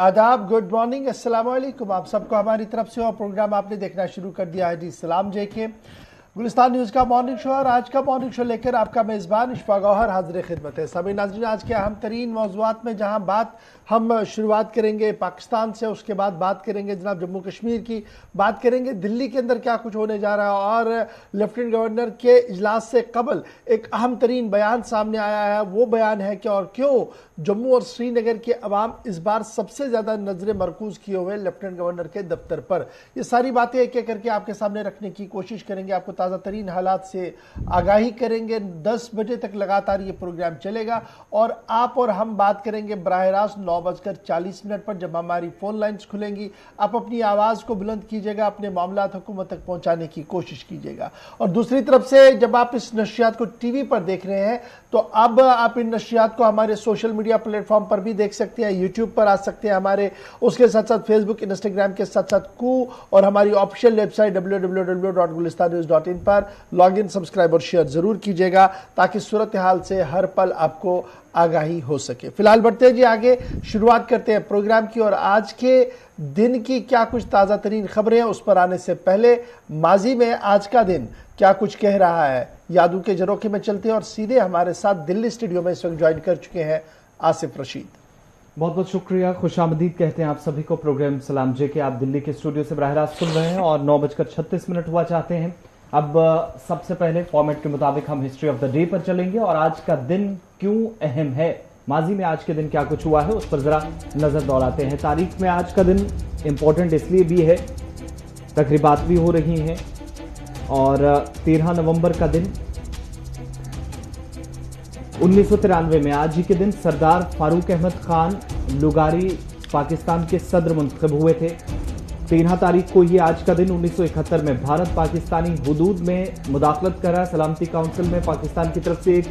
आदाब, good morning, अस्सलाम वालेकुम। आप सबको हमारी तरफ से और प्रोग्राम आपने देखना शुरू कर दिया है जी सलाम जे के गुलिस्तान न्यूज़ का मॉर्निंग शो। और आज का मॉर्निंग शो लेकर आपका मेज़बान इशफा गौहर हाजिर खिदमत है। सभी नाज़रीन, आज के अहम तरीन मौज़ूआत में जहां बात हम शुरुआत करेंगे पाकिस्तान से, उसके बाद बात करेंगे जनाब जम्मू कश्मीर की, बात करेंगे दिल्ली के अंदर क्या कुछ होने जा रहा है और लेफ्टिनेंट गवर्नर के इजलास से कबल एक अहम तरीन बयान सामने आया है। वो बयान है कि और क्यों जम्मू और श्रीनगर के अवाम इस बार सबसे ज़्यादा नजरें मरकूज किए हुए लेफ्टिनेंट गवर्नर के दफ्तर पर। ये सारी बातें एक एक करके आपके सामने रखने की कोशिश करेंगे, आपको ताज़ा तरीन हालात से आगाही करेंगे। 10 बजे तक लगातार ये प्रोग्राम चलेगा और आप और हम बात करेंगे बराह रास्त 9:40 पर जब हमारी फोन लाइन्स खुलेंगी। आप अपनी आवाज़ को बुलंद कीजिएगा, अपने मामलात हुकूमत तक पहुंचाने की कोशिश कीजिएगा। और दूसरी तरफ से जब आप इस नशियात को टीवी पर देख रहे हैं तो अब आप इन नशियात को हमारे सोशल मीडिया प्लेटफॉर्म पर भी देख सकते हैं, यूट्यूब पर आ सकते हैं हमारे, उसके साथ साथ फेसबुक, इंस्टाग्राम के साथ साथ कू और हमारी ऑफिशियल वेबसाइट www.gulistanews.in पर लॉग इन, सब्सक्राइब और शेयर जरूर कीजिएगा ताकि सूरत हाल से हर पल आपको आगाही हो सके। फिलहाल बढ़ते हैं जी आगे, शुरुआत करते हैं प्रोग्राम की। और आज के दिन की क्या कुछ ताज़ा तरीन खबरें हैं उस पर आने से पहले माजी में आज का दिन क्या कुछ कह रहा है, यादों के झरोखे में चलते हैं और सीधे हमारे साथ दिल्ली स्टूडियो में इस वक्त ज्वाइन कर चुके हैं आसिफ रशीद। बहुत बहुत शुक्रिया, खुशामदीद कहते हैं आप सभी को। प्रोग्राम सलाम जे के आप दिल्ली के स्टूडियो से बराह रास्त सुन रहे हैं और 9:36 हुआ चाहते हैं। अब सबसे पहले फॉर्मेट के मुताबिक हम हिस्ट्री ऑफ द डे पर चलेंगे और आज का दिन क्यों अहम है, माजी में आज के दिन क्या कुछ हुआ है उस पर जरा नजर दौड़ाते हैं। तारीख में आज का दिन इंपॉर्टेंट इसलिए भी है, तकरीबात भी हो रही हैं। और 13 नवंबर का दिन 1993 में आज ही के दिन सरदार फारूक अहमद खान लुगारी पाकिस्तान के सदर मुंतखब हुए थे। 13 तारीख को ये आज का दिन 1971 में भारत पाकिस्तानी हुदूद में मुदाखलत करा सलामती काउंसिल में पाकिस्तान की तरफ से एक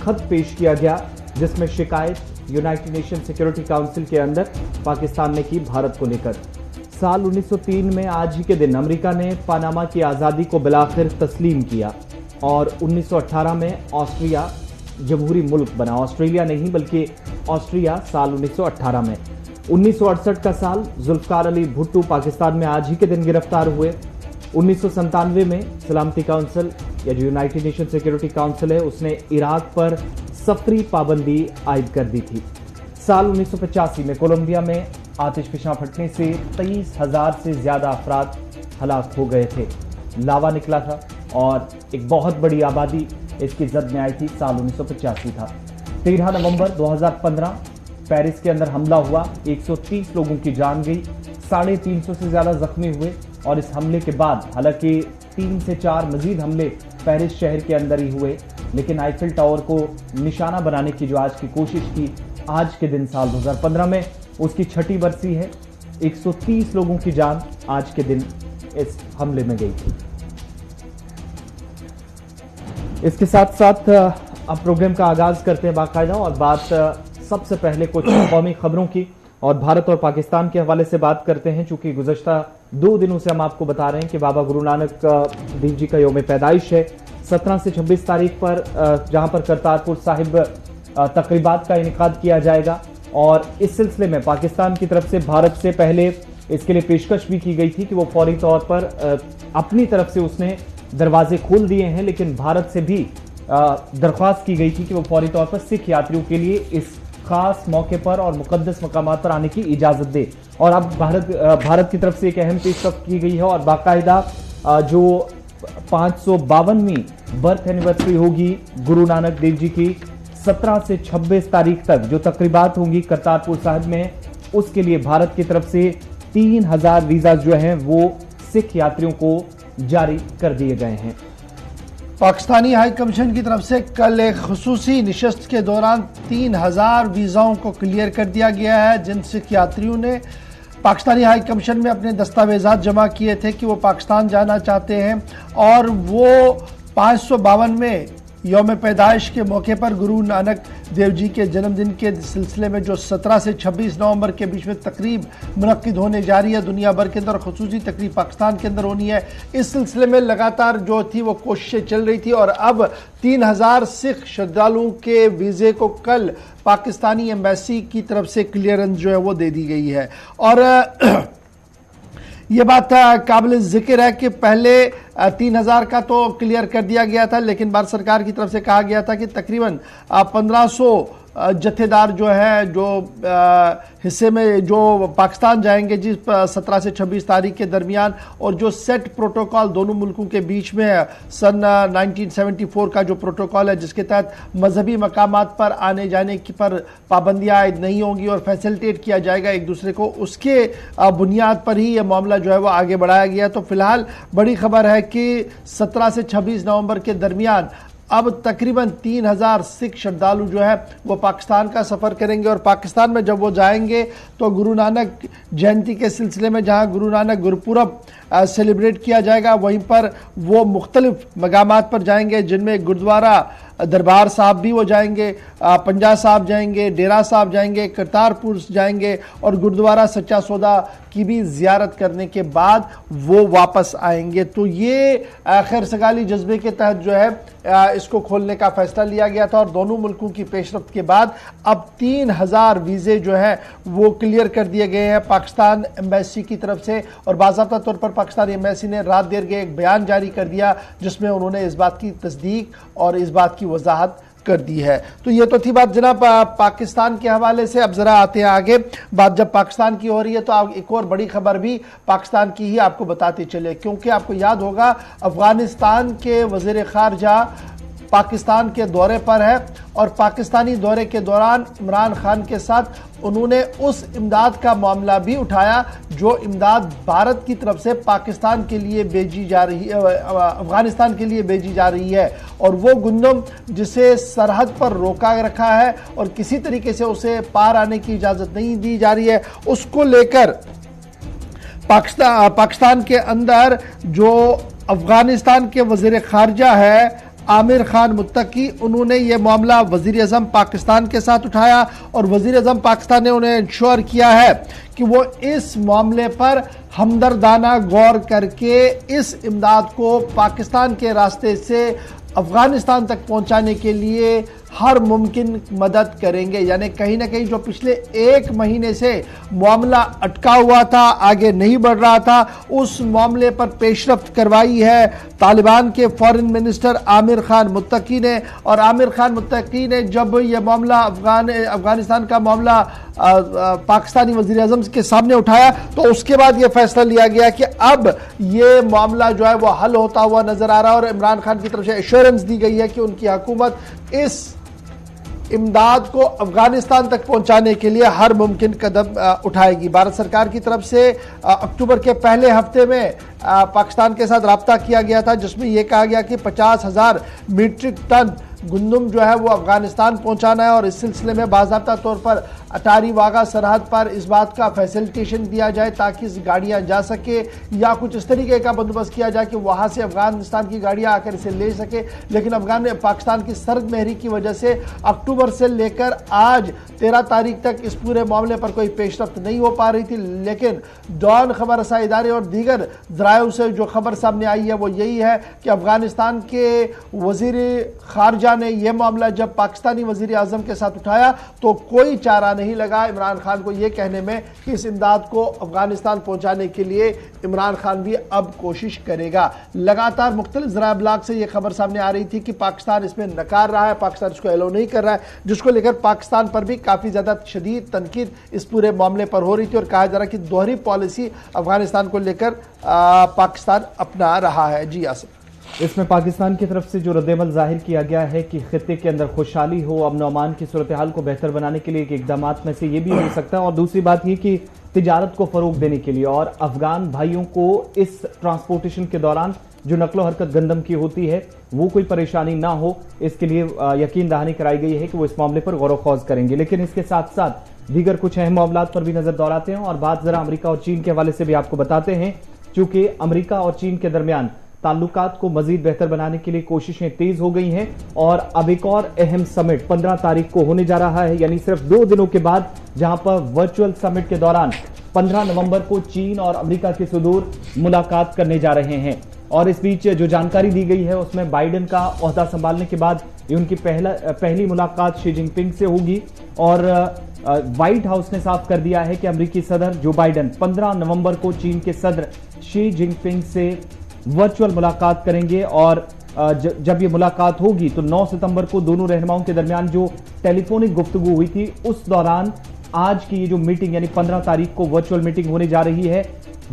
खत पेश किया गया जिसमें शिकायत यूनाइटेड नेशन सिक्योरिटी काउंसिल के अंदर पाकिस्तान ने की भारत को लेकर। साल 1903 में आज ही के दिन अमेरिका ने पनामा की आज़ादी को बिलाखिर तस्लीम किया और 1918 में ऑस्ट्रिया जमहूरी मुल्क बना। ऑस्ट्रेलिया नहीं बल्कि ऑस्ट्रिया साल 1918 में। 1968 का साल, जुल्फकार अली भुट्टो पाकिस्तान में आज ही के दिन गिरफ्तार हुए। 1997 में सलामती काउंसिल या जो यूनाइटेड नेशन सिक्योरिटी काउंसिल है उसने इराक पर सफरी पाबंदी आयद कर दी थी। साल 1985 में कोलंबिया में आतिशफशां फटने से 23,000 से ज्यादा अफराद हलाक हो गए थे, लावा निकला था और एक बहुत बड़ी आबादी इसकी जद में आई थी। साल 1985 था। 13 नवंबर 2015 पेरिस के अंदर हमला हुआ, 130 लोगों की जान गई, 350 से ज्यादा जख्मी हुए। और इस हमले के बाद हालांकि 3 से 4 मजीद हमले पेरिस शहर के अंदर ही हुए, लेकिन आईफिल टावर को निशाना बनाने की जो आज की कोशिश की आज के दिन साल 2015 में, उसकी 6ठी बरसी है। 130 लोगों की जान आज के दिन इस हमले में गई थी। इसके साथ साथ अब प्रोग्राम का आगाज करते हैं बाकायदा और बात सबसे पहले कुछ कौमी खबरों की और भारत और पाकिस्तान के हवाले से बात करते हैं। चूंकि गुज़श्ता 2 दिनों से हम आपको बता रहे हैं कि बाबा गुरु नानक देव जी का यौम पैदाइश है। 17 से 26 तारीख पर जहां पर करतारपुर साहिब तकरीबात का इनेकाद किया जाएगा और इस सिलसिले में पाकिस्तान की तरफ से भारत से पहले इसके लिए पेशकश भी की गई थी कि वो फौरी तौर पर अपनी तरफ से उसने दरवाजे खोल दिए हैं, लेकिन भारत से भी दरख्वास्त की गई थी कि वो फौरी तौर पर सिख यात्रियों के लिए इस खास मौके पर और मुकद्दस मकामात पर आने की इजाजत दे। और अब भारत की तरफ से एक अहम पेशकश की गई है और बाकायदा जो 552वीं बर्थ एनिवर्सरी होगी गुरु नानक देव जी की 17 से 26 तारीख तक जो तकरीबात होंगी करतारपुर साहिब में, उसके लिए भारत की तरफ से 3000 वीजा जो हैं वो सिख यात्रियों को जारी कर दिए गए हैं। पाकिस्तानी हाई कमीशन की तरफ से कल एक खुसूसी निशस्त के दौरान 3000 वीज़ाओं को क्लियर कर दिया गया है, जिन सिख यात्रियों ने पाकिस्तानी हाई कमीशन में अपने दस्तावेजात जमा किए थे कि वो पाकिस्तान जाना चाहते हैं और वो 552 में यौम पैदाइश के मौके पर गुरु नानक देव जी के जन्मदिन के सिलसिले में जो 17 से 26 नवंबर के बीच में तकरीब मुनक्किद होने जा रही है दुनिया भर के अंदर, खुसूसी तकरीब पाकिस्तान के अंदर होनी है। इस सिलसिले में लगातार जो थी वो कोशिशें चल रही थी और अब 3000 सिख श्रद्धालुओं के वीज़े को कल पाकिस्तानी एम्बेसी की तरफ से क्लियरेंस जो है वो दे दी गई है। और ये बात काबिल जिक्र है कि पहले 3000 का तो क्लियर कर दिया गया था, लेकिन भारत सरकार की तरफ से कहा गया था कि तकरीबन 1500 जत्थेदार जो है जो हिस्से में जो पाकिस्तान जाएंगे जिस 17 से 26 तारीख के दरमियान, और जो सेट प्रोटोकॉल दोनों मुल्कों के बीच में है सन 1974 का जो प्रोटोकॉल है जिसके तहत मजहबी मकामात पर आने जाने की पर पाबंदियां आयद नहीं होंगी और फैसिलिटेट किया जाएगा एक दूसरे को, उसके बुनियाद पर ही यह मामला जो है वो आगे बढ़ाया गया। तो फिलहाल बड़ी खबर है कि 17 से 26 नवंबर के दरमियान अब तकरीबन 3000 सिख श्रद्धालु जो है वो पाकिस्तान का सफ़र करेंगे और पाकिस्तान में जब वो जाएंगे तो गुरु नानक जयंती के सिलसिले में जहां गुरु नानक गुरपुरब सेलिब्रेट किया जाएगा वहीं पर वो मुख्तलिफ मकामात पर जाएंगे, जिनमें गुरुद्वारा दरबार साहब भी वो जाएंगे, पंजा साहब जाएंगे, डेरा साहब जाएंगे, करतारपुर जाएंगे और गुरुद्वारा सच्चा सौदा की भी जियारत करने के बाद वो वापस आएंगे। तो ये खैर सगाली जज्बे के तहत जो है इसको खोलने का फैसला लिया गया था और दोनों मुल्कों की पेशरफ्त के बाद अब 3000 वीज़े जो है वो क्लियर कर दिए गए हैं पाकिस्तान एम्बेसी की तरफ से। और बाज़ाब्ता तौर पर पाकिस्तानी एम्बेसी ने रात देर के एक बयान जारी कर दिया जिसमें उन्होंने इस बात की तस्दीक और इस बात की वजाहत कर दी है। तो ये तो थी बात जनाब पाकिस्तान के हवाले से। अब जरा आते हैं आगे, बात जब पाकिस्तान की हो रही है तो आप एक और बड़ी खबर भी पाकिस्तान की ही आपको बताते चले, क्योंकि आपको याद होगा अफगानिस्तान के वज़ीर ख़ारजा पाकिस्तान के दौरे पर है और पाकिस्तानी दौरे के दौरान इमरान खान के साथ उन्होंने उस इमदाद का मामला भी उठाया जो इमदाद भारत की तरफ से पाकिस्तान के लिए भेजी जा रही है, अफगानिस्तान के लिए भेजी जा रही है। और वो गुंदम जिसे सरहद पर रोका रखा है और किसी तरीके से उसे पार आने की इजाज़त नहीं दी जा रही है, उसको लेकर पाकिस्तान के अंदर जो अफगानिस्तान के वज़ीर ख़ारजा है आमिर खान मुत्तकी, उन्होंने ये मामला वज़ीर आज़म पाकिस्तान के साथ उठाया और वज़ीर आज़म पाकिस्तान ने उन्हें इंश्योर किया है कि वो इस मामले पर हमदर्दाना गौर करके इस इमदाद को पाकिस्तान के रास्ते से अफगानिस्तान तक पहुंचाने के लिए हर मुमकिन मदद करेंगे। यानी कहीं ना कहीं जो पिछले 1 महीने से मामला अटका हुआ था, आगे नहीं बढ़ रहा था, उस मामले पर पेशरफ्त करवाई है तालिबान के फॉरेन मिनिस्टर आमिर खान मुत्तकी ने। और आमिर खान मुत्तकी ने जब यह मामला अफगानिस्तान का मामला पाकिस्तानी वज़ीर आज़म के सामने उठाया तो उसके बाद यह फैसला लिया गया कि अब ये मामला जो है वह हल होता हुआ नजर आ रहा है और इमरान खान की तरफ से एश्योरेंस दी गई है कि उनकी हुकूमत इस इमदाद को अफगानिस्तान तक पहुंचाने के लिए हर मुमकिन कदम उठाएगी। भारत सरकार की तरफ से अक्टूबर के पहले हफ्ते में पाकिस्तान के साथ राब्ता किया गया था जिसमें यह कहा गया कि 50,000 मीट्रिक टन गुंदम जो है वो अफगानिस्तान पहुंचाना है और इस सिलसिले में बाज़ाब्ता तौर पर अटारी वाघा सरहद पर इस बात का फैसिलिटेशन दिया जाए ताकि इस गाड़ियां जा सके या कुछ इस तरीके का बंदोबस्त किया जाए कि वहां से अफगानिस्तान की गाड़ियां आकर इसे ले सके। लेकिन पाकिस्तान की सर्द महरी की वजह से अक्टूबर से लेकर आज 13 तारीख तक इस पूरे मामले पर कोई पेशरफ्त नहीं हो पा रही थी। लेकिन डॉन खबर रसा इदारे और दीगर जरायों से जो खबर सामने आई है वो यही है कि अफगानिस्तान के वज़ीर ख़ारजा ने यह मामला जब पाकिस्तानी वज़ीर आज़म के साथ उठाया तो कोई चारा नहीं लगा इमरान खान को यह कहने में कि इस इमदाद को अफगानिस्तान पहुंचाने के लिए इमरान खान भी अब कोशिश करेगा। लगातार मुख्तलिफ ज़राए अबलाग से यह खबर सामने आ रही थी कि पाकिस्तान इसमें नकार रहा है, पाकिस्तान इसको एलो नहीं कर रहा है, जिसको लेकर पाकिस्तान पर भी काफ़ी ज़्यादा शदीद तनकीद इस पूरे मामले पर हो रही थी और कहा जा रहा है कि दोहरी पॉलिसी अफगानिस्तान को लेकर पाकिस्तान अपना रहा है। जी आसिफ, इसमें पाकिस्तान की तरफ से जो रद्देमल जाहिर किया गया है कि खित्ते के अंदर खुशहाली हो, अमन अमान की सूरत हाल को बेहतर बनाने के लिए एक इकदाम में से ये भी हो सकता है। और दूसरी बात ये कि तिजारत को फरोग देने के लिए और अफगान भाइयों को इस ट्रांसपोर्टेशन के दौरान जो नकलो हरकत गंदम की होती है वो कोई परेशानी ना हो, इसके लिए यकीन दहानी कराई गई है कि वो इस मामले पर गौर खौज करेंगे। लेकिन इसके साथ साथ दीगर कुछ अहम मामलात पर भी नजर दौड़ाते हैं और बात जरा अमेरिका और चीन के हवाले से भी आपको बताते हैं। चूंकि अमेरिका और चीन के दरमियान ताल्लुकात को मजीद बेहतर बनाने के लिए कोशिशें तेज हो गई हैं और अब एक और अहम समिट 15 तारीख को होने जा रहा है, यानी सिर्फ 2 दिनों के बाद, जहां पर वर्चुअल समिट के दौरान 15 नवंबर को चीन और अमेरिका के सदूर मुलाकात करने जा रहे हैं। और इस बीच जो जानकारी दी गई है उसमें बाइडेन का ओहदा संभालने के बाद ये उनकी पहली मुलाकात शी जिनपिंग से होगी। और व्हाइट हाउस ने साफ कर दिया है कि अमेरिकी सदर जो बाइडेन 15 नवंबर को चीन के सदर शी जिनपिंग से वर्चुअल मुलाकात करेंगे। और जब ये मुलाकात होगी तो 9 सितंबर को दोनों रहनुमाओं के दरमियान जो टेलीफोनिक गुफ्तगू हुई थी उस दौरान आज की ये जो मीटिंग यानी 15 तारीख को वर्चुअल मीटिंग होने जा रही है,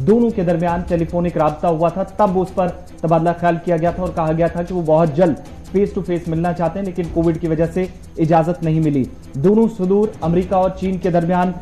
दोनों के दरमियान टेलीफोनिक राब्ता हुआ था, तब उस पर तबादला ख्याल किया गया था और कहा गया था कि वो बहुत जल्द फेस टू फेस मिलना चाहते हैं, लेकिन कोविड की वजह से इजाजत नहीं मिली। दोनों सुदूर अमेरिका और चीन के दरमियान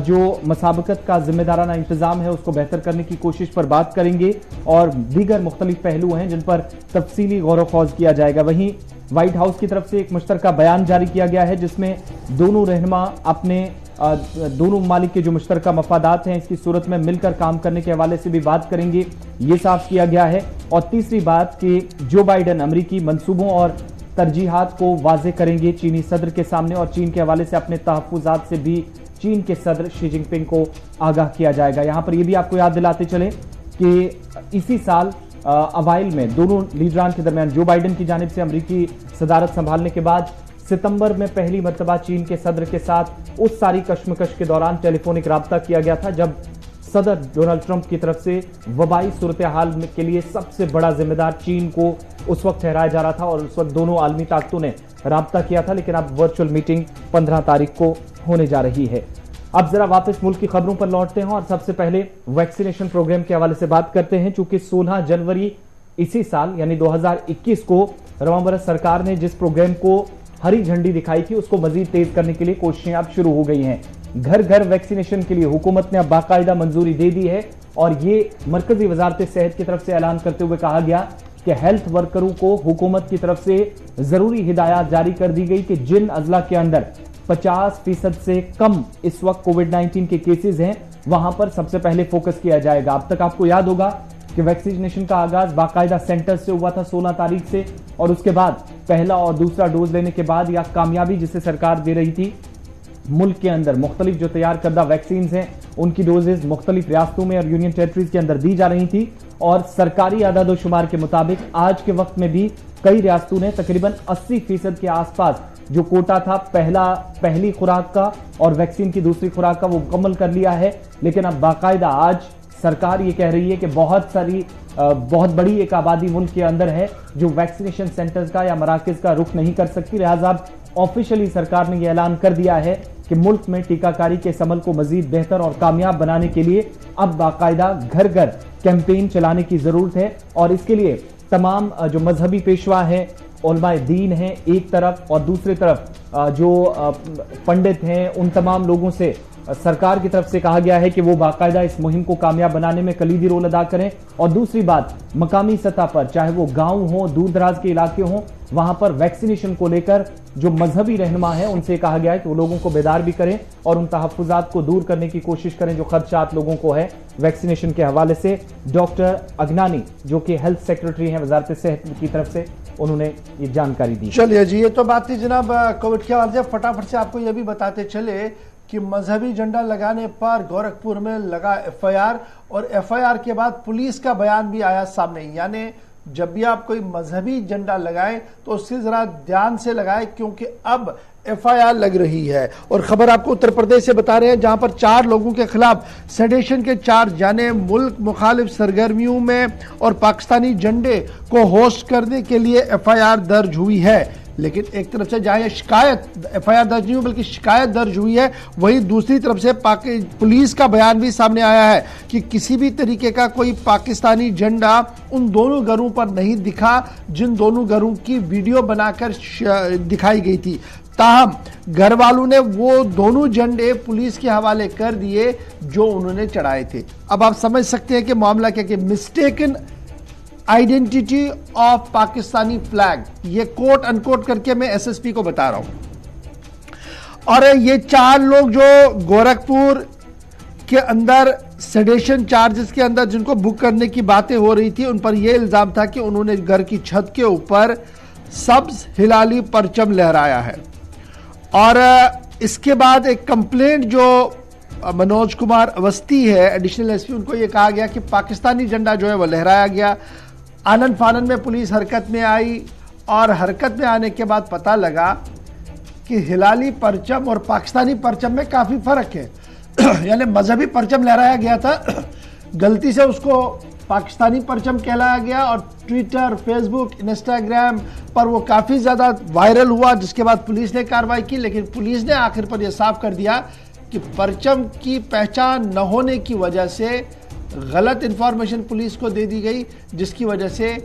जो मसाबकत का जिम्मेदाराना इंतजाम है उसको बेहतर करने की कोशिश पर बात करेंगे और दीगर मुख्तलिफ पहलू हैं जिन पर तफसीली गौर व खौज किया जाएगा। वहीं व्हाइट हाउस की तरफ से एक मुश्तरका बयान जारी किया गया है जिसमें दोनों रहनुमा अपने दोनों ममालिक के जो मुश्तरका मफादात हैं इसकी सूरत में मिलकर काम करने के हवाले से भी बात करेंगे, ये साफ किया गया है। और तीसरी बात कि जो बाइडेन अमरीकी मंसूबों और तरजीहात को वाजे करेंगे चीनी सदर के सामने और चीन के हवाले से अपने तहफ्फुज़ात से भी चीन के सदर शी जिनपिंग को आगाह किया जाएगा। यहां पर यह भी आपको याद दिलाते चले कि इसी साल अवाइल में दोनों लीडरान के दरमियान जो बाइडेन की जानिब से अमरीकी सदारत संभालने के बाद सितंबर में पहली मर्तबा चीन के सदर के साथ उस सारी कश्मकश के दौरान टेलीफोनिक राब्ता किया गया था जब सदर डोनाल्ड ट्रंप की तरफ से वबाई सूरत हाल के लिए सबसे बड़ा जिम्मेदार चीन को उस वक्त ठहराया जा रहा था और उस वक्त दोनों आलमी ताकतों ने राब्ता किया था। लेकिन अब वर्चुअल मीटिंग 15 तारीख को होने जा रही है। अब जरा वापस मुल्क की खबरों पर लौटते हैं और सबसे पहले वैक्सीनेशन प्रोग्राम के हवाले से बात करते हैं। चूंकि 16 जनवरी इसी साल यानी 2021 को रवांबरस सरकार ने जिस प्रोग्राम को हरी झंडी दिखाई थी उसको मजीद तेज करने के लिए कोशिशें अब शुरू हो गई हैं। घर घर वैक्सीनेशन के लिए हुकूमत ने अब बाकायदा मंजूरी दे दी है और ये मरकजी वजारत सेहत की तरफ से ऐलान करते हुए कहा गया कि हेल्थ वर्करों को हुकूमत की तरफ से जरूरी हिदायत जारी कर दी गई कि जिन अजला के अंदर 50% से कम इस वक्त कोविड-19 के केसेस हैं वहां पर सबसे पहले फोकस किया जाएगा। अब तक आपको याद होगा कि वैक्सीनेशन का आगाज बाकायदा सेंटर से हुआ था 16 तारीख से और उसके बाद पहला और दूसरा डोज लेने के बाद या कामयाबी जिसे सरकार दे रही थी, मुल्क के अंदर मुख्तलिफ जो तैयार करदा वैक्सीन हैं उनकी डोजेज मुख्तलिफ रियासतों में और यूनियन टेरिटरीज के अंदर दी जा रही थी। और सरकारी आदाद शुमार के मुताबिक आज के वक्त में भी कई रियासतों ने तकरीबन 80% के आसपास जो कोटा था पहली खुराक का और वैक्सीन की दूसरी खुराक का वो मुकम्मल कर लिया है। लेकिन अब बाकायदा आज सरकार ये कह रही है कि बहुत बड़ी एक आबादी मुल्क के अंदर है जो वैक्सीनेशन सेंटर्स का या मराकज का रुख नहीं कर सकती, लिहाजा ऑफिशियली सरकार ने यह ऐलान कर दिया है कि मुल्क में टीकाकारी के अमल को मजीद बेहतर और कामयाब बनाने के लिए अब बाकायदा घर घर कैंपेन चलाने की जरूरत है। और इसके लिए तमाम जो मजहबी पेशवा है, उलमाए दीन हैं एक तरफ और दूसरी तरफ जो पंडित हैं, उन तमाम लोगों से सरकार की तरफ से कहा गया है कि वो बाकायदा इस मुहिम को कामयाब बनाने में कलीदी रोल अदा करें। और दूसरी बात, मकामी सतह पर चाहे वो गांव हो, दूर दराज के इलाके हों, वहां पर वैक्सीनेशन को लेकर जो मजहबी रहनुमा है उनसे कहा गया है कि वो लोगों को बेदार भी करें और उन तहफ्फुज़ात को दूर करने की कोशिश करें जो खदशात लोगों को है वैक्सीनेशन के हवाले से। डॉक्टर अगनानी जो कि हेल्थ सेक्रेटरी हैं वजारत सेहत की तरफ से, उन्होंने ये जानकारी दी। चलिए जी, ये तो बात थी जनाब कोविड के हवाले से। फटाफट से आपको यह भी बताते चले कि मजहबी झंडा लगाने पर गोरखपुर में लगा एफआईआर और एफआईआर के बाद पुलिस का बयान भी आया सामने। यानी जब भी आप कोई मजहबी झंडा लगाएं तो उससे जरा ध्यान से लगाएं क्योंकि अब एफआईआर लग रही है। और खबर आपको उत्तर प्रदेश से बता रहे हैं जहां पर 4 लोगों के खिलाफ सेडेशन के चार्ज यानी मुल्क मुखालिफ सरगर्मियों में और पाकिस्तानी झंडे को होस्ट करने के लिए एफआईआर दर्ज हुई है। लेकिन एक तरफ से जहां शिकायत एफआईआर दर्ज नहीं हुई बल्कि शिकायत दर्ज हुई है, वहीं दूसरी तरफ से पुलिस का बयान भी सामने आया है कि किसी भी तरीके का कोई पाकिस्तानी झंडा उन दोनों घरों पर नहीं दिखा जिन दोनों घरों की वीडियो बनाकर दिखाई गई थी। ताहम घर वालों ने वो दोनों झंडे पुलिस के हवाले कर दिए जो उन्होंने चढ़ाए थे। अब आप समझ सकते हैं कि मामला क्या कि mistaken identity of Pakistani flag, ये कोट अनकोट करके मैं एसएसपी को बता रहा हूं। और ये 4 लोग जो गोरखपुर के अंदर सेडेशन चार्जेस के अंदर जिनको बुक करने की बातें हो रही थी, उन पर यह इल्जाम था कि उन्होंने घर की छत के ऊपर सब्ज हिलाली परचम लहराया है। और इसके बाद एक कंप्लेंट जो मनोज कुमार अवस्थी है, एडिशनल एसपी, उनको यह कहा गया कि पाकिस्तानी झंडा जो है वह लहराया गया। आनन फानन में पुलिस हरकत में आई और हरकत में आने के बाद पता लगा कि हिलाली परचम और पाकिस्तानी परचम में काफी फर्क है। यानी मजहबी परचम लहराया गया था, गलती से उसको पाकिस्तानी परचम कहलाया गया और ट्विटर, फेसबुक, इंस्टाग्राम पर वो काफी ज्यादा वायरल हुआ, जिसके बाद पुलिस ने कार्रवाई की। लेकिन पुलिस ने आखिर पर यह साफ कर दिया कि परचम की पहचान न होने की वजह से गलत इंफॉर्मेशन पुलिस को दे दी गई, जिसकी वजह से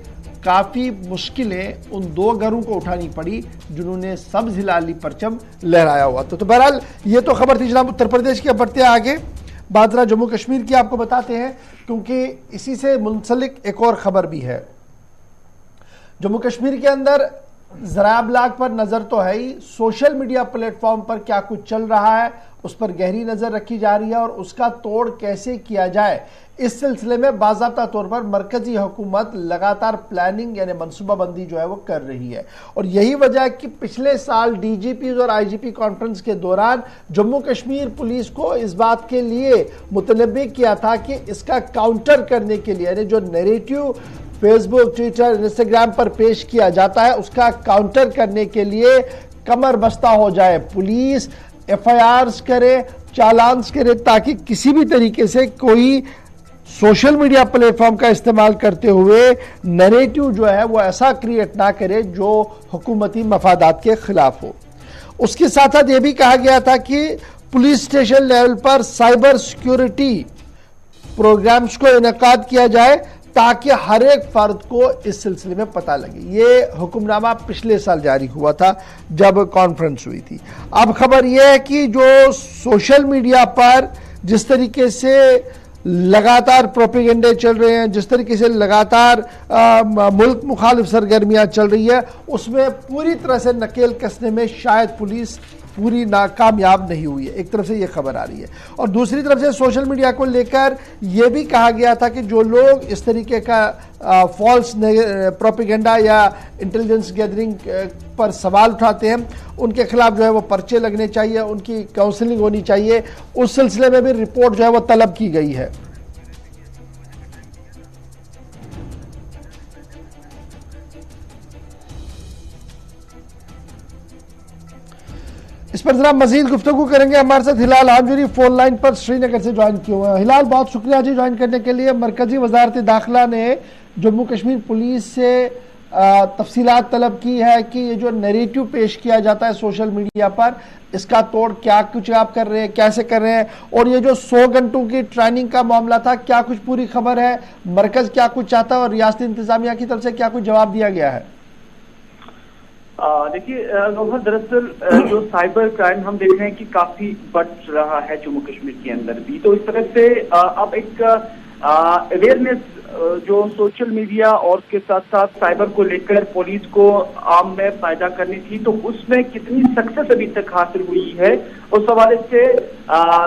काफी मुश्किलें उन दो घरों को उठानी पड़ी जिन्होंने सब्ज हिलाली परचम लहराया हुआ। तो बहरहाल ये तो खबर थी जनाब उत्तर प्रदेश की। अब बढ़ते आगे, बात जरा जम्मू कश्मीर की आपको बताते हैं, क्योंकि इसी से मुंसलिक एक और खबर भी है। जम्मू कश्मीर के अंदर ज़राए अबलाग पर नजर तो है ही, सोशल मीडिया प्लेटफॉर्म पर क्या कुछ चल रहा है उस पर गहरी नजर रखी जा रही है और उसका तोड़ कैसे किया जाए, इस सिलसिले में बाज़ाब्ता तौर पर मरकजी हुकूमत लगातार प्लानिंग यानी मनसूबाबंदी जो है वो कर रही है। और यही वजह है कि पिछले साल डीजीपी और आईजीपी कॉन्फ्रेंस के दौरान जम्मू कश्मीर पुलिस को इस बात के लिए मुतलब्बे किया था कि इसका काउंटर करने के लिए, यानी जो नैरेटिव फेसबुक, ट्विटर, इंस्टाग्राम पर पेश किया जाता है उसका काउंटर करने के लिए कमर बस्ता हो जाए, पुलिस एफआईआर्स करे, चालान्स करे, ताकि किसी भी तरीके से कोई सोशल मीडिया प्लेटफॉर्म का इस्तेमाल करते हुए नैरेटिव जो है वो ऐसा क्रिएट ना करे जो हुकूमती मफादात के खिलाफ हो। उसके साथ साथ ये भी कहा गया था कि पुलिस स्टेशन लेवल पर साइबर सिक्योरिटी प्रोग्राम्स को इनेकाद किया जाए ताकि हर एक फर्द को इस सिलसिले में पता लगे। ये हुक्मनामा पिछले साल जारी हुआ था जब कॉन्फ्रेंस हुई थी। अब खबर यह है कि जो सोशल मीडिया पर जिस तरीके से लगातार प्रोपेगेंडे चल रहे हैं, जिस तरीके से लगातार मुल्क मुखालिफ सरगर्मियां चल रही है, उसमें पूरी तरह से नकेल कसने में शायद पुलिस पूरी नाकामयाब नहीं हुई है। एक तरफ से ये खबर आ रही है और दूसरी तरफ से सोशल मीडिया को लेकर यह भी कहा गया था कि जो लोग इस तरीके का फॉल्स प्रोपेगेंडा या इंटेलिजेंस गैदरिंग पर सवाल उठाते हैं उनके खिलाफ जो है वो पर्चे लगने चाहिए, उनकी काउंसलिंग होनी चाहिए। उस सिलसिले में भी रिपोर्ट जो है वो तलब की गई है। इस पर जरा मजीद गुफ्तगू करेंगे। हमारे साथ हिलाल आमजूरी फोन लाइन पर श्रीनगर से ज्वाइन किए हुए हैं। हिलाल, बहुत शुक्रिया जी ज्वाइन करने के लिए। मरकजी वजारत दाखिला ने जम्मू कश्मीर पुलिस से तफसीलात तलब की है कि ये जो नैरेटिव पेश किया जाता है सोशल मीडिया पर, इसका तोड़ क्या कुछ आप कर रहे हैं, कैसे कर रहे हैं, और ये जो 100 घंटों की ट्रेनिंग का मामला था, क्या कुछ पूरी खबर है, मरकज क्या कुछ चाहता है और रियासती इंतजामिया की तरफ से क्या कुछ जवाब दिया गया है? देखिए गौहर, दरअसल जो साइबर क्राइम हम देख रहे हैं कि काफी बढ़ रहा है जम्मू कश्मीर के अंदर भी। तो इस तरह से अब एक अवेयरनेस जो सोशल मीडिया और उसके साथ साथ साइबर को लेकर पुलिस को आम में पैदा करनी थी, तो उसमें कितनी सक्सेस अभी तक हासिल हुई है, उस हवाले से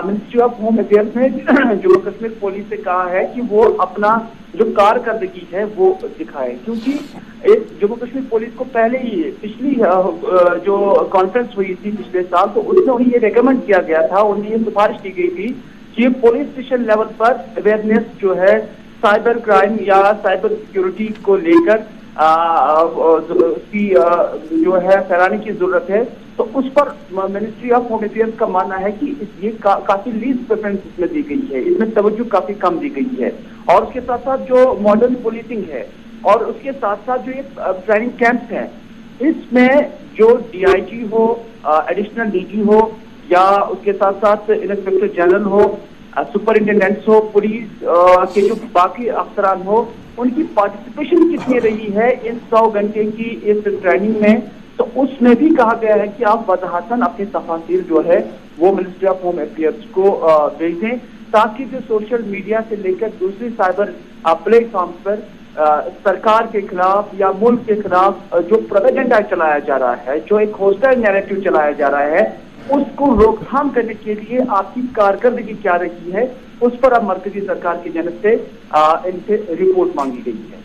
मिनिस्ट्री ऑफ होम अफेयर्स ने जम्मू कश्मीर पुलिस से कहा है कि वो अपना जो कारकर्दगी है वो दिखाए। क्योंकि जम्मू कश्मीर पुलिस को पहले ही पिछली जो कॉन्फ्रेंस हुई थी पिछले साल, तो उसमें उन्हें ये रेकमेंड किया गया था, उन्हें ये सिफारिश की गई थी कि पुलिस स्टेशन लेवल पर अवेयरनेस जो है साइबर क्राइम या साइबर सिक्योरिटी को लेकर उसकी जो है फैलाने की जरूरत है। तो उस पर मिनिस्ट्री ऑफ होम अफेयर्स का मानना है कि ये काफी लीस्ट प्रेफरेंस इसमें दी गई है, इसमें तवज्जो काफी कम दी गई है। और उसके साथ साथ जो मॉडर्न पुलिसिंग है और उसके साथ साथ जो ये ट्रेनिंग कैंप्स हैं, इसमें जो डीआईजी हो, एडिशनल डीजी हो या उसके साथ साथ इंस्पेक्टर जनरल हो, सुपरिंटेंडेंट्स हो, पुलिस के जो बाकी अफसरान हो, उनकी पार्टिसिपेशन कितनी रही है इन 100 घंटे की इस ट्रेनिंग में। तो उसमें भी कहा गया है कि आप वजाहतन अपनी तफासिर जो है वो मिनिस्ट्री ऑफ होम अफेयर्स को भेजें, ताकि जो सोशल मीडिया से लेकर दूसरी साइबर प्लेटफॉर्म पर सरकार के खिलाफ या मुल्क के खिलाफ जो प्रोपेगेंडा चलाया जा रहा है, जो एक होस्टाइल नैरेटिव चलाया जा रहा है, उसको रोकथाम करने के लिए आपकी कारकर्दगी क्या रही है, उस पर अब मरकजी सरकार की जानिब से इनसे रिपोर्ट मांगी गई है।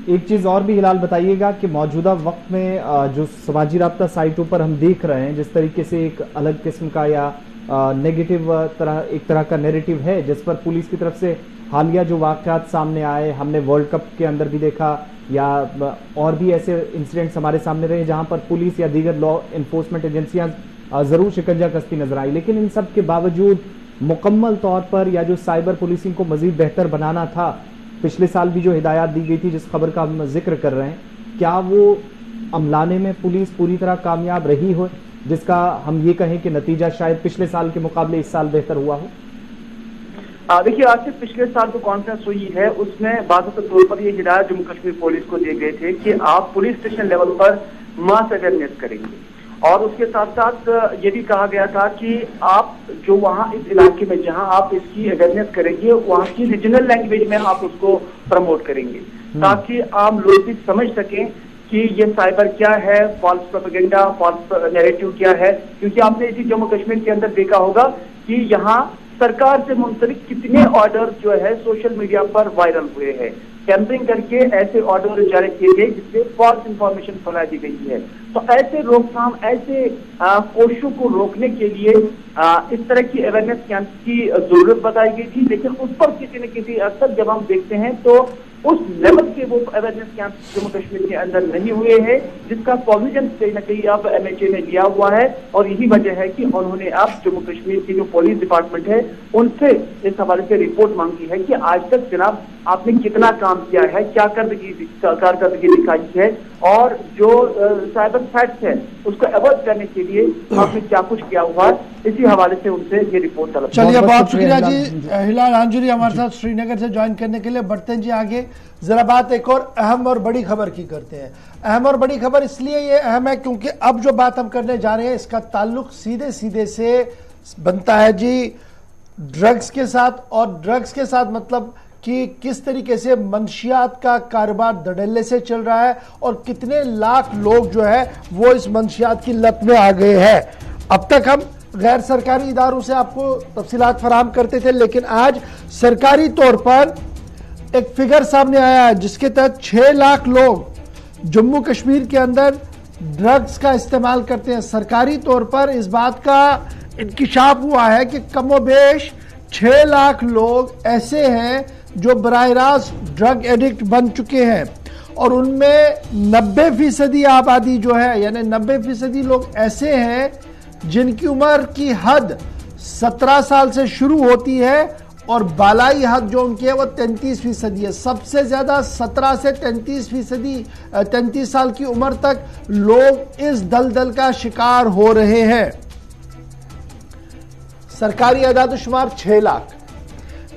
एक चीज और भी हिलाल बताइएगा कि मौजूदा वक्त में जो समाजी राब्ता साइटों पर हम देख रहे हैं, जिस तरीके से एक अलग किस्म का या नेगेटिव एक तरह का नैरेटिव है, जिस पर पुलिस की तरफ से हालिया जो वाकयात सामने आए, हमने वर्ल्ड कप के अंदर भी देखा या और भी ऐसे इंसिडेंट्स हमारे सामने रहे जहां पर पुलिस या दीगर लॉ इन्फोर्समेंट एजेंसियां जरूर शिकंजा कसती नजर आई, लेकिन इन सब के बावजूद मुकम्मल तौर पर या जो साइबर पुलिसिंग को मजीद बेहतर बनाना था, पिछले साल भी जो हिदायत दी गई थी जिस खबर का हम जिक्र कर रहे हैं, क्या वो अमलाने में पुलिस पूरी तरह कामयाब रही हो, जिसका हम ये कहें कि नतीजा शायद पिछले साल के मुकाबले इस साल बेहतर हुआ हो? देखिए, आज से पिछले साल जो कॉन्फ्रेंस हुई है उसमें बाकायदा तौर पर ये हिदायत जम्मू कश्मीर पुलिस को दिए गए थे कि आप पुलिस स्टेशन लेवल पर मास अवेयरनेस करेंगे, और उसके साथ साथ ये भी कहा गया था कि आप जो वहाँ इस इलाके में जहाँ आप इसकी अवेयरनेस करेंगे वहाँ की रीजनल लैंग्वेज में आप उसको प्रमोट करेंगे, ताकि आम लोग भी समझ सकें कि ये साइबर क्या है, फॉल्स प्रोपेगेंडा, फॉल्स नैरेटिव क्या है। क्योंकि आपने इसी जम्मू कश्मीर के अंदर देखा होगा कि यहाँ सरकार से मुंसलिक कितने ऑर्डर जो है सोशल मीडिया पर वायरल हुए हैं, टैंपरिंग करके ऐसे ऑर्डर जारी किए गए जिससे फॉल्स इंफॉर्मेशन फैला दी गई है। तो ऐसे रोकथाम, ऐसे कोशिशों को रोकने के लिए इस तरह की अवेयरनेस कैंप की जरूरत बताई गई थी, लेकिन उस पर किसी न किसी हद तक जब हम देखते हैं तो उस लेवल के वो अवेयरनेस कैंप जम्मू कश्मीर के अंदर नहीं हुए हैं, जिसका प्रोविजन कहीं ना कहीं अब MHA ने लिया हुआ है। और यही वजह है कि उन्होंने अब जम्मू कश्मीर की जो पुलिस डिपार्टमेंट है उनसे इस हवाले से रिपोर्ट मांगी है कि आज तक जनाब आपने कितना काम किया है, क्या कारकर्दगी दिखाई है, और जो साइबर थ्रेट्स है उसको अवॉइड करने के लिए आपने क्या कुछ किया हुआ है। इसी हवाले से उनसे ये रिपोर्ट तलब। चलिए, बहुत शुक्रिया जी हिलाल हांजुरी हमारे साथ श्रीनगर से ज्वाइन करने के लिए। बढ़ते हैं जी आगे, जरा बात एक और अहम और बड़ी खबर की करते हैं। अहम और बड़ी खबर इसलिए ये अहम है क्योंकि अब जो बात हम करने जा रहे हैं इसका ताल्लुक सीधे सीधे से बनता है जी ड्रग्स के साथ, और ड्रग्स के साथ मतलब कि किस तरीके से मंशियात का कारोबार धड़ल्ले से चल रहा है और कितने लाख लोग जो है वो इस मंशियात की लत में आ गए हैं। अब तक हम गैर सरकारी इदारों से आपको तफसीलात फराहम करते थे, लेकिन आज सरकारी तौर पर एक फिगर सामने आया है जिसके तहत 6 लाख लोग जम्मू कश्मीर के अंदर ड्रग्स का इस्तेमाल करते हैं। सरकारी तौर पर इस बात का इंकिशाफ हुआ है कि कमोबेश 6 लाख लोग ऐसे हैं जो बराह रास्त ड्रग एडिक्ट बन चुके हैं, और उनमें 90% आबादी जो है, यानी 90% लोग ऐसे हैं जिनकी उम्र की हद 17 साल से शुरू होती है और बालाई हद जो उनकी है वो 33% है। सबसे ज्यादा 17 से 33 साल की उम्र तक लोग इस दलदल का शिकार हो रहे हैं। सरकारी आदादोशुमार 6 लाख,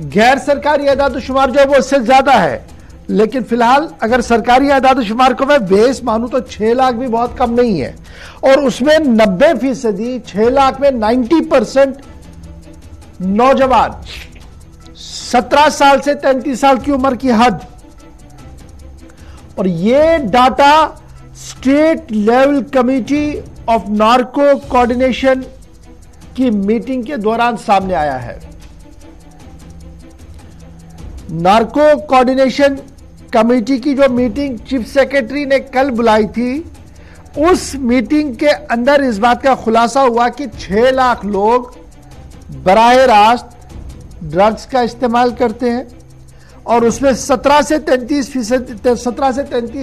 गैर सरकारी आदादोशुमार जो है वो इससे ज्यादा है, लेकिन फिलहाल अगर सरकारी आदादोशुमार को मैं बेस मानूं तो 6 लाख भी बहुत कम नहीं है, और उसमें 90%, 6 लाख में 90% नौजवान 17 साल से 33 साल की उम्र की हद। और ये data state level committee of narco coordination की मीटिंग के दौरान सामने आया है। नार्को कोऑर्डिनेशन कमेटी की जो मीटिंग चीफ सेक्रेटरी ने कल बुलाई थी, उस मीटिंग के अंदर इस बात का खुलासा हुआ कि 6 लाख लोग बराह रास्त ड्रग्स का इस्तेमाल करते हैं, और उसमें 17 से 33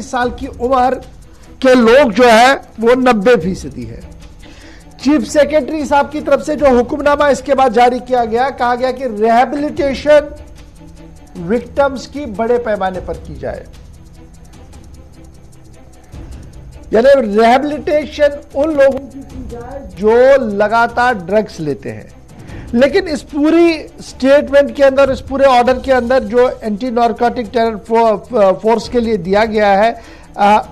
साल की उम्र के लोग जो है वो 90% है। चीफ सेक्रेटरी साहब की तरफ से जो हुक्मनामा इसके बाद जारी किया गया, कहा गया कि रिहैबिलिटेशन विक्टिम्स की बड़े पैमाने पर की जाए, यानी रिहैबिलिटेशन उन लोगों की जाए जो लगातार ड्रग्स लेते हैं। लेकिन इस पूरी स्टेटमेंट के अंदर, इस पूरे ऑर्डर के अंदर जो एंटी नारकोटिक टेरर फोर्स के लिए दिया गया है,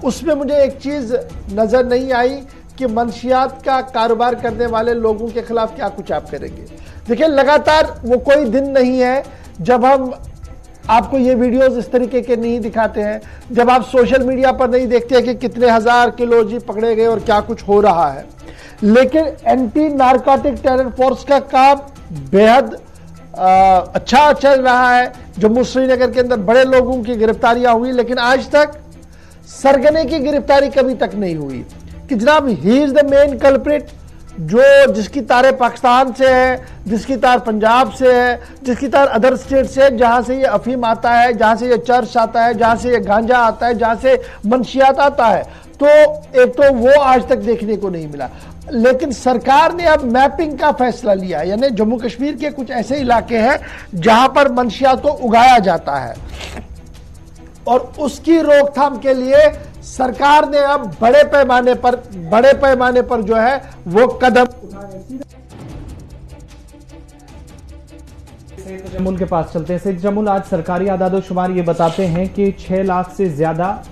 उसमें मुझे एक चीज नजर नहीं आई कि मंशियात का कारोबार करने वाले लोगों के खिलाफ क्या कुछ आप करेंगे। देखिए, लगातार वो कोई दिन नहीं है जब हम आपको ये वीडियोस इस तरीके के नहीं दिखाते हैं, जब आप सोशल मीडिया पर नहीं देखते कि कितने हजार किलो जी पकड़े गए और क्या कुछ हो रहा है। लेकिन एंटी नारकोटिक टेरर फोर्स का काम बेहद अच्छा चल रहा है। जम्मू श्रीनगर के अंदर बड़े लोगों की गिरफ्तारियां हुई, लेकिन आज तक सरगने की गिरफ्तारी कभी तक नहीं हुई कि जनाब he is the main culprit, जो जिसकी तारे पाकिस्तान से है, जिसकी तार पंजाब से है, जिसकी तार अदर स्टेट से है, जहां से ये अफीम आता है, जहां से ये चर्च आता है, जहां से ये गांजा आता है, जहां से मंशियात आता है। तो एक तो वो आज तक देखने को नहीं मिला। लेकिन सरकार ने अब मैपिंग का फैसला लिया, यानी जम्मू कश्मीर के कुछ ऐसे इलाके हैं जहां पर मंशियात को उगाया जाता है और उसकी रोकथाम के लिए सरकार ने अब बड़े पैमाने पर जो है वो कदम उठाए। सैयद जमुल के पास चलते हैं। सैयद जमुल, आज सरकारी आदादोशुमार ये बताते हैं कि 6 लाख से ज्यादा,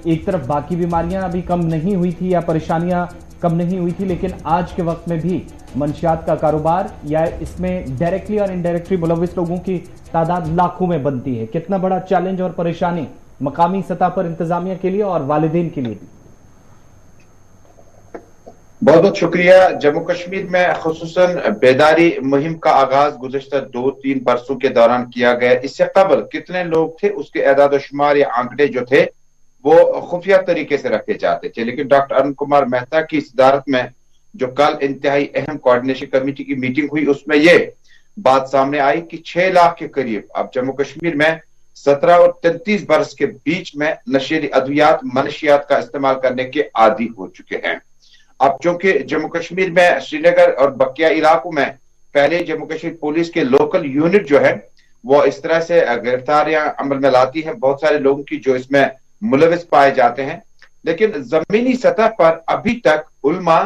एक तरफ बाकी बीमारियां अभी कम नहीं हुई थी या परेशानियां कम नहीं हुई थी, लेकिन आज के वक्त में भी मंशियात का कारोबार या इसमें डायरेक्टली और इनडायरेक्टली मुलविस लोगों की तादाद लाखों में बनती है। कितना बड़ा चैलेंज और परेशानी मकामी सतह पर इंतजामिया के लिए और वालिदैन के लिए भी। बहुत बहुत शुक्रिया। जम्मू कश्मीर में खुसूसन बेदारी मुहिम का आगाज गुज़श्ता 2-3 बरसों के दौरान किया गया। इससे कबल कितने लोग थे उसके एदाद-ओ-शुमार या आंकड़े जो थे वो खुफिया तरीके से रखे जाते थे, लेकिन डॉक्टर अरुण कुमार मेहता की सदारत में जो कल इंतहाई अहम कोऑर्डिनेशन कमेटी की मीटिंग हुई, उसमें ये बात सामने आई कि 6 लाख के करीब अब जम्मू कश्मीर में 17 और 33 बरस के बीच में नशीली अद्वियात, मनशियात का इस्तेमाल करने के आदी हो चुके हैं। अब चूंकि जम्मू कश्मीर में श्रीनगर और बकिया इलाकों में पहले जम्मू कश्मीर पुलिस के लोकल यूनिट जो है वो इस तरह से गिरफ्तारियां अमल में लाती है बहुत सारे लोगों की जो इसमें मुलविस पाए जाते हैं, लेकिन जमीनी सतह पर अभी तक उलमा,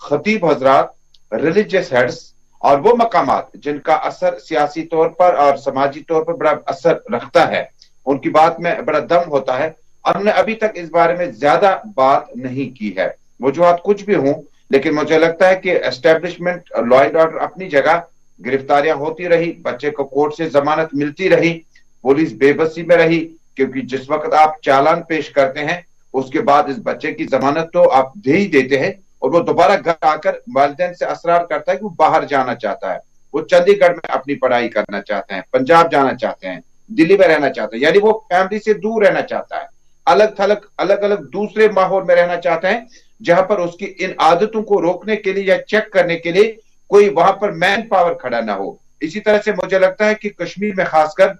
खतीब हजरात, रिलीजियस हेड्स और वो मकामात जिनका असर सियासी तौर पर और समाजी तौर पर बड़ा असर रखता है, उनकी बात में बड़ा दम होता है, उन्होंने अभी तक इस बारे में ज्यादा बात नहीं की है। वजूहात कुछ भी हों, लेकिन मुझे लगता है कि एस्टेब्लिशमेंट, लॉ एंड ऑर्डर अपनी जगह, गिरफ्तारियां होती रही, बच्चे को कोर्ट से जमानत मिलती रही, पुलिस बेबसी में रही, क्योंकि जिस वक्त आप चालान पेश करते हैं उसके बाद इस बच्चे की जमानत तो आप दे ही देते हैं और वो दोबारा घर आकर वालिदैन से असरार करता है कि वो बाहर जाना चाहता है, वो चंडीगढ़ में अपनी पढ़ाई करना चाहते हैं, पंजाब जाना चाहते हैं, दिल्ली में रहना चाहते हैं, यानी वो फैमिली से दूर रहना चाहता है, अलग अलग दूसरे माहौल में रहना चाहते हैं जहां पर उसकी इन आदतों को रोकने के लिए या चेक करने के लिए कोई वहां पर मैन पावर खड़ा ना हो। इसी तरह से मुझे लगता है कि कश्मीर में खासकर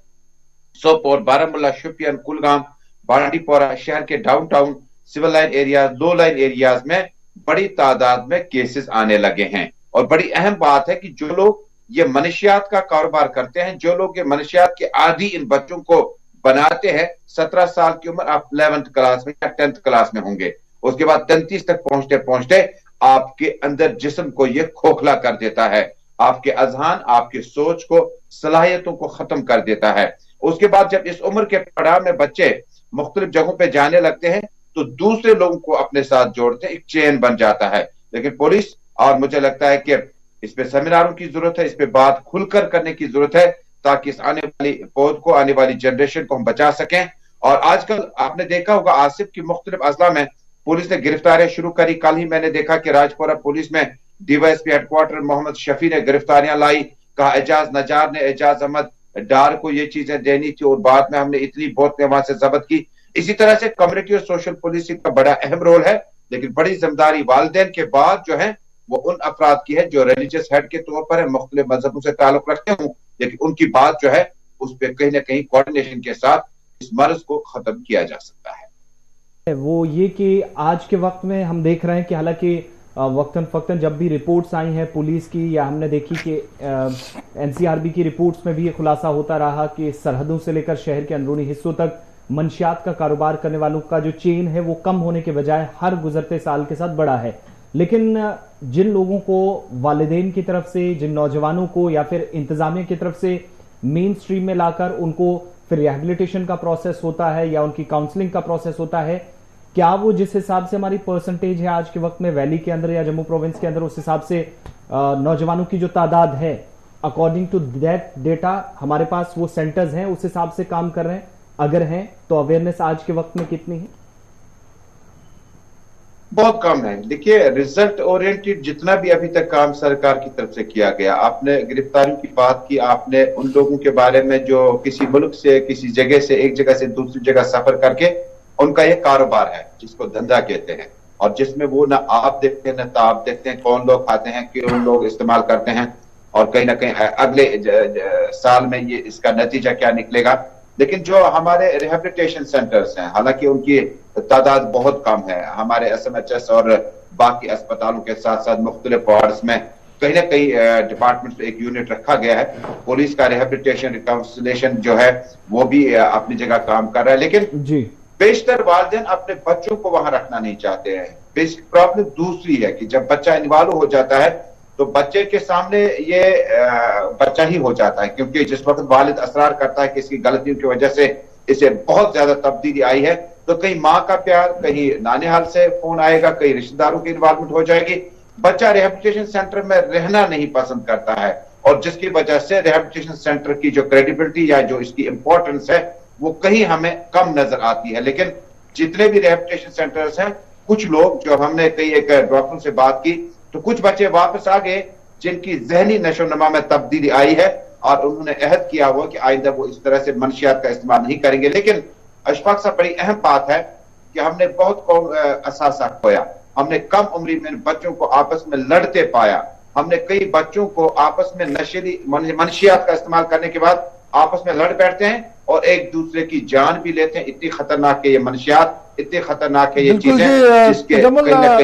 सोपोर, बारामूला, शोपियान, कुलगाम, बांडीपोरा शहर के डाउनटाउन, सिविल लाइन एरियाज, लो लाइन एरियाज में बड़ी तादाद में केसेस आने लगे हैं। और बड़ी अहम बात है कि जो लोग ये मनशियात का कारोबार करते हैं, जो लोग ये मनशियात के आदी इन बच्चों को बनाते हैं, 17 साल की उम्र आप 11th क्लास में या 10th क्लास में होंगे, उसके बाद 33 तक पहुंचते पहुंचते आपके अंदर जिस्म को ये खोखला कर देता है, आपके अजहान, आपके सोच को, सलाहियतों को खत्म कर देता है। उसके बाद जब इस उम्र के पड़ाव में बच्चे मुख्तलिफ जगहों पे जाने लगते हैं तो दूसरे लोगों को अपने साथ जोड़ते हैं, एक चेन बन जाता है। लेकिन पुलिस, और मुझे लगता है कि इस पे सेमिनारों की जरूरत है, इस पे बात खुलकर करने की जरूरत है ताकि इस आने वाली पौध को, आने वाली जनरेशन को हम बचा सकें। और आजकल आपने देखा होगा आसिफ की मुख्तलिफ अजला में पुलिस ने गिरफ्तारियां शुरू करी। कल ही मैंने देखा कि राजपुरा पुलिस में डीवाईएसपी हेडक्वार्टर मोहम्मद शफी ने गिरफ्तारियां लाई, कहा एजाज नजार ने एजाज अहमद डार को ये चीजें देनी थी और बाद में हमने इतनी बोतलें वहां से जब्त की। इसी तरह से कम्युनिटी और सोशल पुलिसिंग का बड़ा अहम रोल है, लेकिन बड़ी जिम्मेदारी वालिदैन के बाद जो है वो उन अफराद की है जो रिलीजियस हेड के तौर पर है, मुख्तलिफ मजहबों से ताल्लुक रखते हूँ, लेकिन उनकी बात जो है उस पर कहीं ना कहीं कोऑर्डिनेशन के साथ इस मर्ज को खत्म किया जा सकता है। वो ये कि आज के वक्त में हम देख रहे हैं कि हालांकि वक्तन फक्तन जब भी रिपोर्ट्स आई हैं पुलिस की या हमने देखी कि एनसीआरबी की रिपोर्ट्स में भी ये खुलासा होता रहा कि सरहदों से लेकर शहर के अंदरूनी हिस्सों तक मंशियात का कारोबार करने वालों का जो चेन है वो कम होने के बजाय हर गुजरते साल के साथ बढ़ा है। लेकिन जिन लोगों को वालिदैन की तरफ से, जिन नौजवानों को या फिर इंतजामिया की तरफ से मेन स्ट्रीम में लाकर उनको फिर रिहेबिलिटेशन का प्रोसेस होता है या उनकी काउंसलिंग का प्रोसेस होता है, क्या वो जिस हिसाब से हमारी परसेंटेज है आज के वक्त में वैली के अंदर या जम्मू प्रोविंस के अंदर, उस हिसाब से नौजवानों की जो तादाद है अकॉर्डिंग टू दैट डेटा हमारे पास वो सेंटर्स हैं उस हिसाब से काम कर रहे हैं? अगर हैं तो अवेयरनेस आज के वक्त में कितनी है? बहुत कम है। देखिए, रिजल्ट ओरिएंटेड जितना भी अभी तक काम सरकार की तरफ से किया गया, आपने गिरफ्तारियों की बात की, आपने उन लोगों के बारे में जो किसी मुल्क से, किसी जगह से, एक जगह से दूसरी जगह सफर करके उनका ये कारोबार है जिसको धंधा कहते हैं, और जिसमें वो ना आप देखते हैं ना ताप देखते हैं, कौन लोग खाते हैं, क्यों लोग इस्तेमाल करते हैं, और कहीं ना कहीं अगले साल में ये इसका नतीजा क्या निकलेगा। लेकिन जो हमारे रिहेबिलिटेशन सेंटर्स हैं, हालांकि उनकी तादाद बहुत कम है, हमारे SMHS और बाकी अस्पतालों के साथ साथ मुख्तलिफ वार्ड्स में कहीं ना कहीं डिपार्टमेंट में एक यूनिट रखा गया है। पुलिस का रिहेबिलिटेशन रिकाउंसिलेशन जो है वो भी अपनी जगह काम कर रहा है, लेकिन जी बेशतर वालिदैन अपने बच्चों को वहां रखना नहीं चाहते हैं। बेसिक प्रॉब्लम दूसरी है कि जब बच्चा इन्वॉल्व हो जाता है तो बच्चे के सामने ये बच्चा ही हो जाता है, क्योंकि जिस वक्त वालिद असरार करता है कि इसकी गलतियों की वजह से इसे बहुत ज्यादा तब्दीली आई है, तो कहीं माँ का प्यार, कहीं नानिहाल से फोन आएगा, कहीं रिश्तेदारों की इन्वॉल्वमेंट हो जाएगी। बच्चा रिहेबिलिटेशन सेंटर में रहना नहीं पसंद करता है, और जिसकी वजह से रिहेबिलिटेशन सेंटर की जो क्रेडिबिलिटी या जो इसकी इंपॉर्टेंस है वो कहीं हमें कम नजर आती है। लेकिन जितने भी रिहेबिलिटेशन सेंटर्स हैं, कुछ लोग, जो हमने कई एक डॉक्टर से बात की, तो कुछ बच्चे वापस आ गए जिनकी जहनी नशोनुमा में तब्दीली आई है, और उन्होंने अहद किया हुआ कि आइंदा वो इस तरह से मनशियात का इस्तेमाल नहीं करेंगे। लेकिन अशफाक साहब, बड़ी अहम बात है कि हमने बहुत असासा खोया, हमने कम उम्री में बच्चों को आपस में लड़ते पाया, हमने कई बच्चों को आपस में नशीली मनशियात का इस्तेमाल करने के बाद आपस में लड़ बैठते हैं और एक दूसरे की जान भी लेते हैं। इतनी खतरनाक है ये मनशियात, इतनी खतरनाक है ये चीजें, जिसके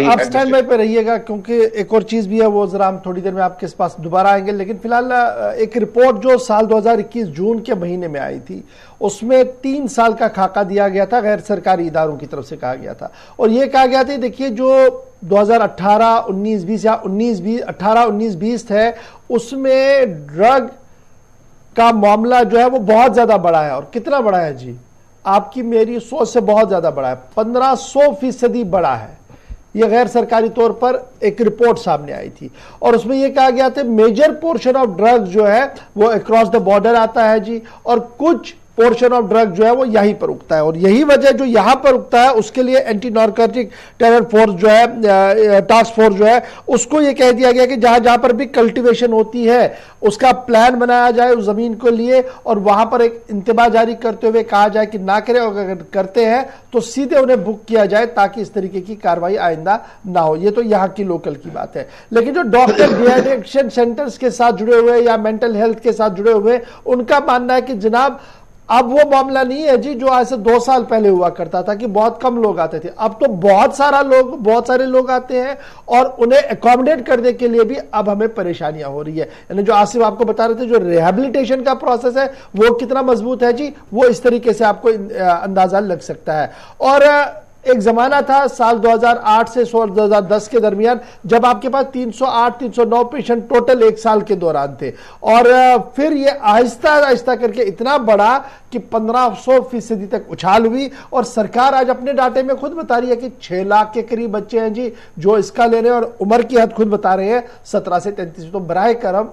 आप स्टैंड बाय पे रहिएगा, क्योंकि एक और चीज भी है, वो जरा हम थोड़ी देर में आपके पास दोबारा आएंगे। लेकिन फिलहाल एक रिपोर्ट जो साल 2021 जून के महीने में आई थी, उसमें 3 साल का खाका दिया गया था, गैर सरकारी इदारों की तरफ से कहा गया था, और ये कहा गया था, देखिए जो 2018-19-20 या 18-19-20 है, उसमें ड्रग का मामला जो है वो बहुत ज्यादा बड़ा है। और कितना बड़ा है जी, आपकी मेरी सोच से बहुत ज्यादा बड़ा है, 1500% बड़ा है। ये गैर सरकारी तौर पर एक रिपोर्ट सामने आई थी, और उसमें यह कहा गया था मेजर पोर्शन ऑफ ड्रग जो है वो अक्रॉस द बॉर्डर आता है जी, और कुछ पोर्शन ऑफ ड्रग जो है वो यहीं पर उगता है। और यही वजह जो यहां पर उगता है, उसके लिए एंटी नार्कोटिक टेरर फोर्स जो है, टास्क फोर्स जो है, उसको ये कह दिया गया कि जहां जहां पर भी कल्टीवेशन होती है उसका प्लान बनाया जाए उस जमीन को लिए, और वहां पर एक इंतबा जारी करते हुए कहा जाए कि ना करें, और अगर करते हैं तो सीधे उन्हें बुक किया जाए, ताकि इस तरीके की कार्रवाई आइंदा ना हो। ये तो यहाँ की लोकल की बात है। लेकिन जो डॉक्टर डिएडिक्शन सेंटर्स के साथ जुड़े हुए या मेंटल हेल्थ के साथ जुड़े हुए, उनका मानना है कि जनाब अब वो मामला नहीं है जी जो आज से 2 साल पहले हुआ करता था कि बहुत कम लोग आते थे। अब तो बहुत सारे लोग आते हैं, और उन्हें अकोमोडेट करने के लिए भी अब हमें परेशानियां हो रही है। यानी जो आसिफ आपको बता रहे थे, जो रिहेबिलिटेशन का प्रोसेस है वो कितना मजबूत है जी, वो इस तरीके से आपको अंदाजा लग सकता है। और एक जमाना था साल 2008 से 2010 के दरमियान, जब आपके पास 308-309 पेशेंट टोटल एक साल के दौरान थे, और फिर ये आहिस्ता आहिस्ता करके इतना बढ़ा कि 1500% तक उछाल हुई। और सरकार आज अपने डाटे में खुद बता रही है कि 6 लाख के करीब बच्चे हैं जी जो इसका ले रहे हैं, और उम्र की हद खुद बता रहे हैं 17 से 33। तो बराए करम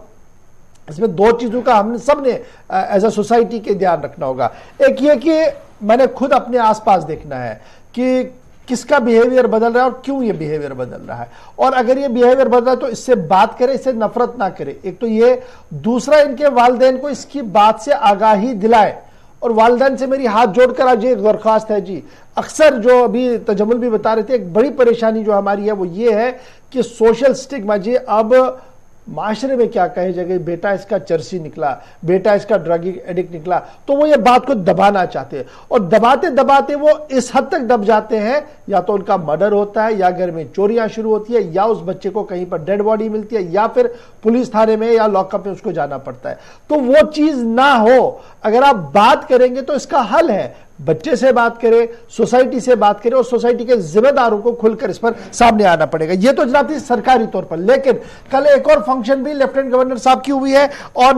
इसमें 2 चीजों का हमने सबने एज अ सोसाइटी के ध्यान रखना होगा। एक ये कि मैंने खुद अपने आसपास देखना है कि किसका बिहेवियर बदल रहा है और क्यों ये बिहेवियर बदल रहा है, और अगर ये बिहेवियर बदल रहा है तो इससे बात करें, इससे नफरत ना करें। एक तो ये, दूसरा इनके वालिदैन को इसकी बात से आगाही दिलाए। और वालिदैन से मेरी हाथ जोड़कर आज ये दरख्वास्त है जी, अक्सर जो अभी तजम्मुल भी बता रहे थे, एक बड़ी परेशानी जो हमारी है वो ये है कि सोशल स्टिग्मा जी, अब माशरे में क्या कहे जगह बेटा इसका चर्सी निकला, बेटा इसका ड्रग एडिक्ट निकला, तो वो ये बात को दबाना चाहते हैं, और दबाते दबाते वो इस हद तक दब जाते हैं, या तो उनका मर्डर होता है, या घर में चोरियां शुरू होती है, या उस बच्चे को कहीं पर डेड बॉडी मिलती है, या फिर पुलिस थाने में या लॉकअप में उसको जाना पड़ता है। तो वो चीज ना हो, अगर आप बात करेंगे तो इसका हल है, बच्चे से बात करें, सोसाइटी से बात करें, और सोसाइटी के जिम्मेदारों को खुलकर इस पर सामने आना पड़ेगा। ये तो जनाब थी सरकारी तौर पर। लेकिन कल एक और फंक्शन भी लेफ्टिनेंट गवर्नर साहब की हुई है, और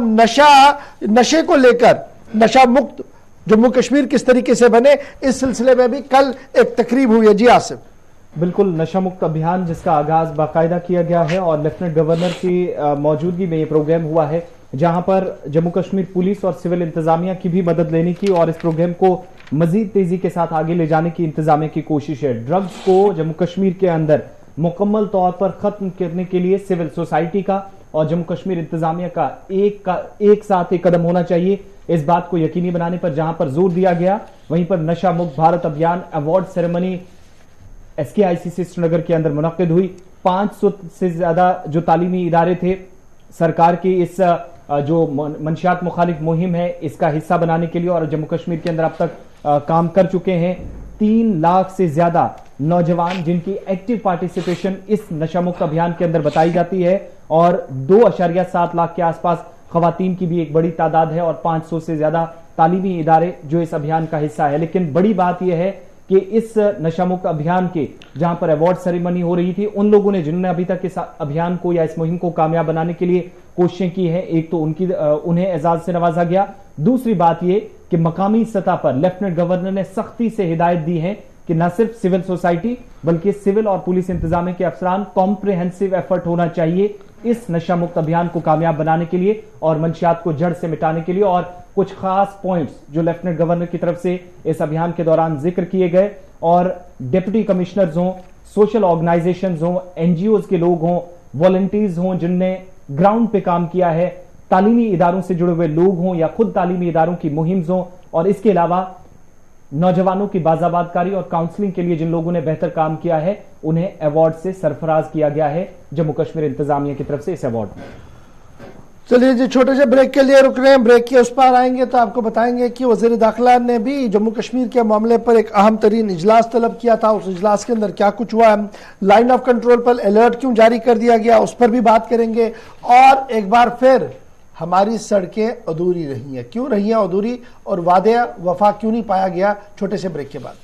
नशे को लेकर, नशा मुक्त जम्मू कश्मीर किस तरीके से बने, इस सिलसिले में भी कल एक तकरीब हुई है। जी आसिफ। बिल्कुल, नशा मुक्त अभियान जिसका आगाज बाकायदा किया गया है, और लेफ्टिनेंट गवर्नर की मौजूदगी में यह प्रोग्राम हुआ है, जहां पर जम्मू कश्मीर पुलिस और सिविल इंतजामिया की भी मदद लेने की और इस प्रोग्राम को मजीद तेजी के साथ आगे ले जाने की इंतजामिया की कोशिश है। ड्रग्स को जम्मू कश्मीर के अंदर मुकम्मल तौर पर खत्म करने के लिए सिविल सोसाइटी का और जम्मू कश्मीर इंतजामिया का एक साथ एक कदम होना चाहिए। इस बात को यकीनी बनाने पर जहां पर जोर दिया गया, वहीं पर नशा मुक्त भारत अभियान अवार्ड सेरेमनी SKICC श्रीनगर के अंदर मुनक्किद हुई। 500 से ज्यादा जो तालीमी इदारे थे सरकार की इस जो मंशियात मुखालिफ मुहिम है इसका हिस्सा बनाने के लिए और जम्मू कश्मीर के अंदर अब तक काम कर चुके हैं। 3 लाख से ज्यादा नौजवान जिनकी एक्टिव पार्टिसिपेशन इस नशामुक्त अभियान के अंदर बताई जाती है और 2.7 लाख के आसपास खवातीन की भी एक बड़ी तादाद है और 500 से ज्यादा तालीमी इदारे जो इस अभियान का हिस्सा है। लेकिन बड़ी बात यह है कि इस नशामुक्त अभियान के जहां पर अवार्ड सेरेमनी हो रही थी, उन लोगों ने जिन्होंने अभी तक इस अभियान को या इस मुहिम को कामयाब बनाने के लिए कोशिशें की हैं, एक तो उन्हें एजाज से नवाजा गया। दूसरी बात यह कि मकामी सतह पर लेफ्टिनेंट गवर्नर ने सख्ती से हिदायत दी है कि न सिर्फ सिविल सोसाइटी बल्कि सिविल और पुलिस इंतजामिया के अफसरान कॉम्प्रिहेंसिव एफर्ट होना चाहिए इस नशा मुक्त अभियान को कामयाब बनाने के लिए और मंशियात को जड़ से मिटाने के लिए। और कुछ खास पॉइंट्स जो लेफ्टिनेंट गवर्नर की तरफ से इस अभियान के दौरान जिक्र किए गए और डिप्टी कमिश्नर्स हों, सोशल ऑर्गेनाइजेशंस हों, NGOs के लोग हों, वॉलंटियर्स हों जिनने ग्राउंड पे काम किया है, तालीमी इदारों से जुड़े हुए लोग हों या खुद तालीमी इदारों की मुहिम हों, और इसके अलावा नौजवानों की बाजाबादकारी और काउंसलिंग के लिए जिन लोगों ने बेहतर काम किया है उन्हें अवार्ड से सरफराज किया गया है जम्मू कश्मीर इंतजामिया की तरफ से इस अवार्ड में। चलिए जी, छोटे से ब्रेक के लिए रुक रहे हैं। ब्रेक के उस पार आएंगे तो आपको बताएंगे कि वजीर दाखिला ने भी जम्मू कश्मीर के मामले पर एक अहम तरीन इजलास तलब किया था। उस इजलास के अंदर क्या कुछ हुआ, लाइन ऑफ कंट्रोल पर अलर्ट क्यों जारी कर दिया गया, उस पर भी बात करेंगे। और एक बार फिर हमारी सड़कें अधूरी रही हैं, क्यों रही हैं अधूरी, और वादे वफा क्यों नहीं पाया गया। छोटे से ब्रेक के बाद